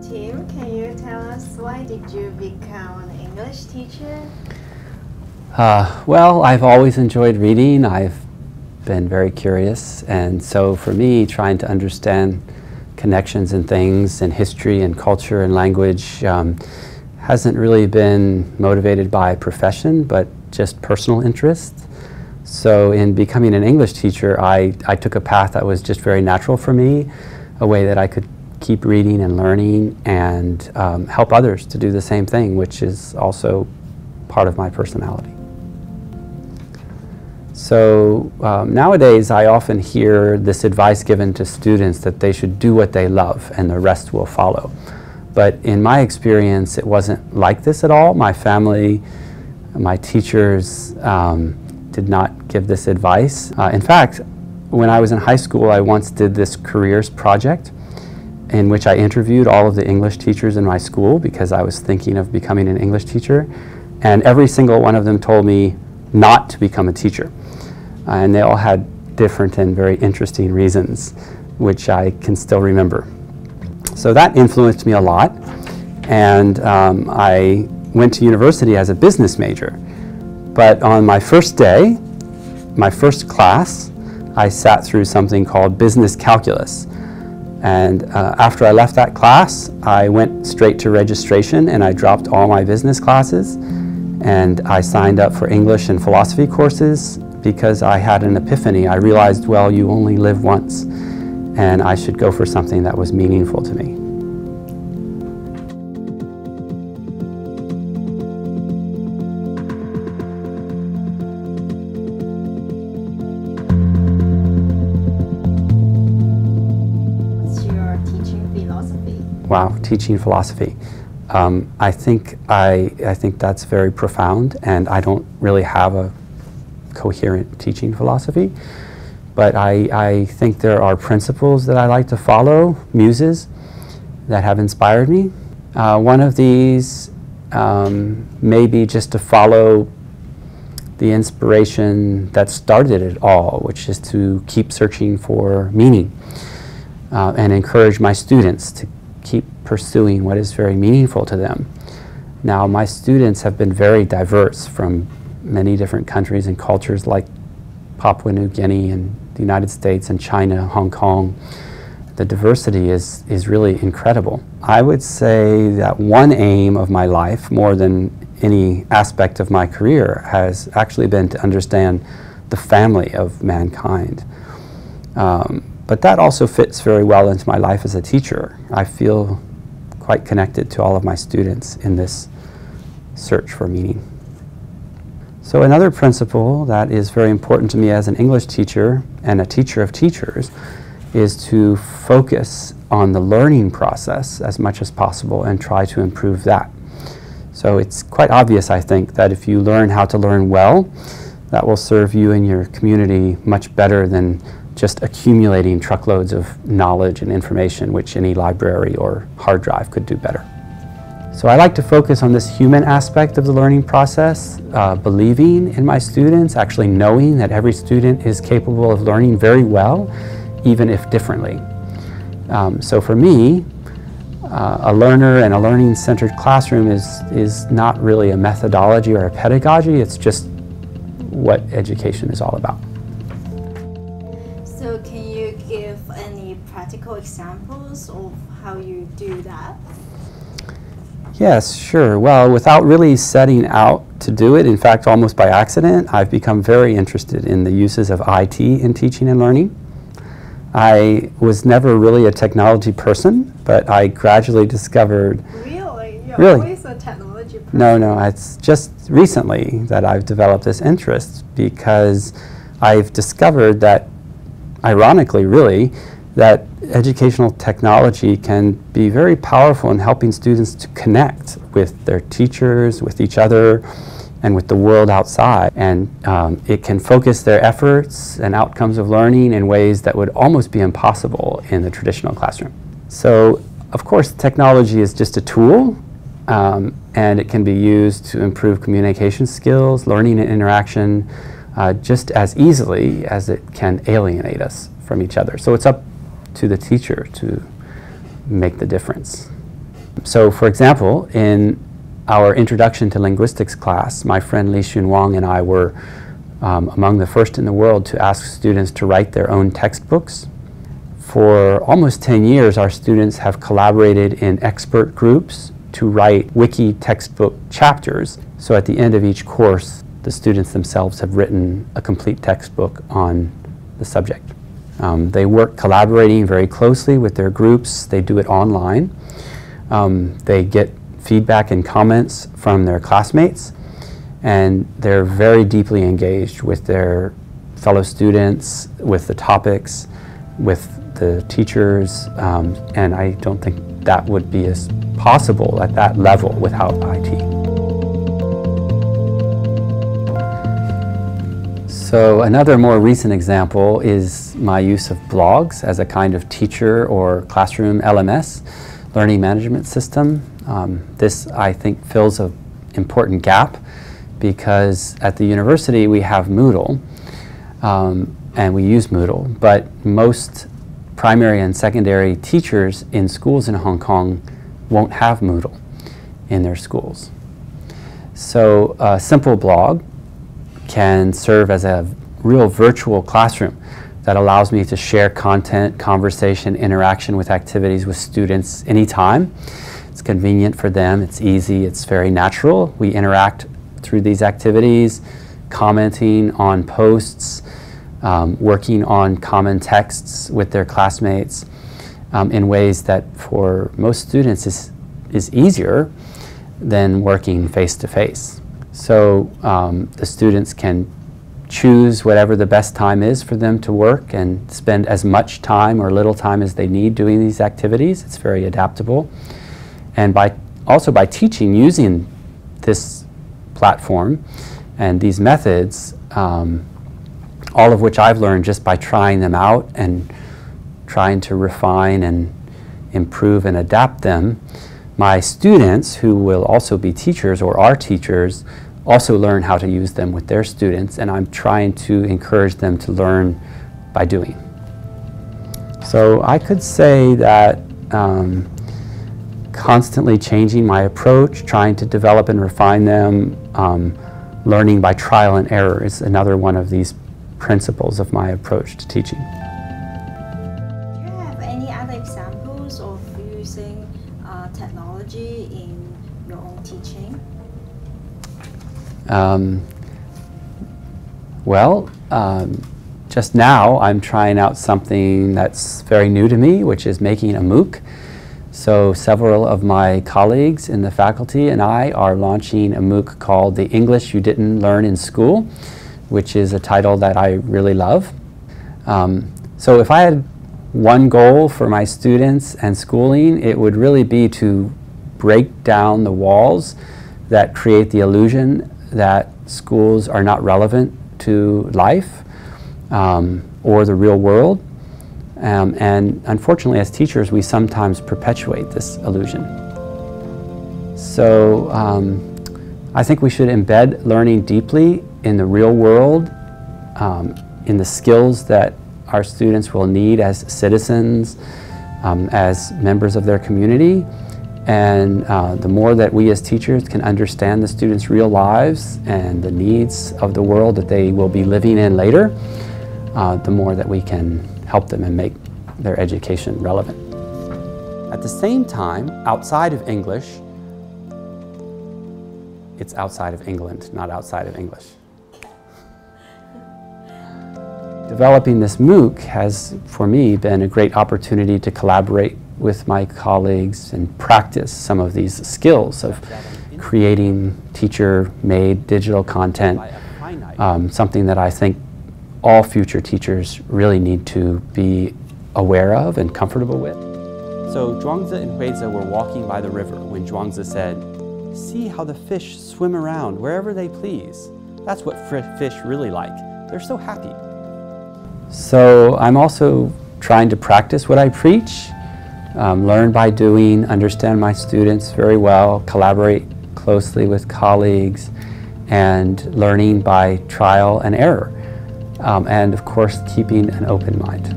Tim, can you tell us why did you become an English teacher? Well, I've always enjoyed reading. I've been very curious, and so for me, trying to understand connections and things in history and culture and language hasn't really been motivated by profession, but just personal interest. So in becoming an English teacher, I took a path that was just very natural for me, a way that I could keep reading and learning and help others to do the same thing, which is also part of my personality. So nowadays I often hear this advice given to students that they should do what they love and the rest will follow. But in my experience it wasn't like this at all. My family, my teachers did not give this advice. In fact, when I was in high school I once did this careers project in which I interviewed all of the English teachers in my school because I was thinking of becoming an English teacher, and every single one of them told me not to become a teacher. And they all had different and very interesting reasons, which I can still remember. So that influenced me a lot, and I went to university as a business major. But on my first day, my first class, I sat through something called business calculus. And after I left that class, I went straight to registration and I dropped all my business classes and I signed up for English and philosophy courses because I had an epiphany. I realized, well, you only live once and I should go for something that was meaningful to me. Wow, teaching philosophy. I think that's very profound, and I don't really have a coherent teaching philosophy, but I think there are principles that I like to follow, muses, that have inspired me. One of these may be just to follow the inspiration that started it all, which is to keep searching for meaning and encourage my students to keep pursuing what is very meaningful to them. Now, my students have been very diverse from many different countries and cultures like Papua New Guinea and the United States and China, Hong Kong. The diversity is really incredible. I would say that one aim of my life, more than any aspect of my career, has actually been to understand the family of mankind. But that also fits very well into my life as a teacher. I feel quite connected to all of my students in this search for meaning. So another principle that is very important to me as an English teacher and a teacher of teachers is to focus on the learning process as much as possible and try to improve that. So it's quite obvious, I think, that if you learn how to learn well, that will serve you and your community much better than just accumulating truckloads of knowledge and information, which any library or hard drive could do better. So I like to focus on this human aspect of the learning process, believing in my students, actually knowing that every student is capable of learning very well, even if differently. So for me, a learner and a learning-centered classroom is not really a methodology or a pedagogy, it's just what education is all about. So can you give any practical examples of how you do that? Yes, sure. Well, without really setting out to do it, in fact, almost by accident, I've become very interested in the uses of IT in teaching and learning. I was never really a technology person, but I gradually discovered... Really? You're always a technology person? No, it's just recently that I've developed this interest because I've discovered that, ironically really, that educational technology can be very powerful in helping students to connect with their teachers, with each other, and with the world outside. And it can focus their efforts and outcomes of learning in ways that would almost be impossible in the traditional classroom. So, of course, technology is just a tool, and it can be used to improve communication skills, learning and interaction, just as easily as it can alienate us from each other. So it's up to the teacher to make the difference. So for example, in our Introduction to Linguistics class, my friend Li Xun Wang and I were among the first in the world to ask students to write their own textbooks. For almost 10 years, our students have collaborated in expert groups to write wiki textbook chapters. So at the end of each course, the students themselves have written a complete textbook on the subject. They work collaborating very closely with their groups. They do it online. They get feedback and comments from their classmates, and they're very deeply engaged with their fellow students, with the topics, with the teachers, and I don't think that would be as possible at that level without IT. So another more recent example is my use of blogs as a kind of teacher or classroom LMS, learning management system. This, I think, fills an important gap because at the university we have Moodle, and we use Moodle, but most primary and secondary teachers in schools in Hong Kong won't have Moodle in their schools. So a simple blog can serve as a real virtual classroom that allows me to share content, conversation, interaction with activities with students anytime. It's convenient for them, it's easy, it's very natural. We interact through these activities, commenting on posts, working on common texts with their classmates in ways that for most students is easier than working face-to-face. So the students can choose whatever the best time is for them to work and spend as much time or little time as they need doing these activities. It's very adaptable. And also by teaching using this platform and these methods, all of which I've learned just by trying them out and trying to refine and improve and adapt them, my students, who will also be teachers or are teachers, also learn how to use them with their students, and I'm trying to encourage them to learn by doing. So I could say that constantly changing my approach, trying to develop and refine them, learning by trial and error is another one of these principles of my approach to teaching. Do you have any other examples of using technology in your own teaching? Just now I'm trying out something that's very new to me, which is making a MOOC. So several of my colleagues in the faculty and I are launching a MOOC called The English You Didn't Learn in School, which is a title that I really love. So if I had one goal for my students and schooling, it would really be to break down the walls that create the illusion that schools are not relevant to life or the real world. And unfortunately, as teachers, we sometimes perpetuate this illusion. So I think we should embed learning deeply in the real world, in the skills that our students will need as citizens, as members of their community. And the more that we as teachers can understand the students' real lives and the needs of the world that they will be living in later, the more that we can help them and make their education relevant. At the same time, outside of English, it's outside of England, not outside of English. Developing this MOOC has, for me, been a great opportunity to collaborate with my colleagues and practice some of these skills of creating teacher-made digital content, something that I think all future teachers really need to be aware of and comfortable with. So Zhuangzi and Huizi were walking by the river when Zhuangzi said, "See how the fish swim around wherever they please. That's what fish really like. They're so happy." So I'm also trying to practice what I preach, learn by doing, understand my students very well, collaborate closely with colleagues, and learning by trial and error. And of course, keeping an open mind.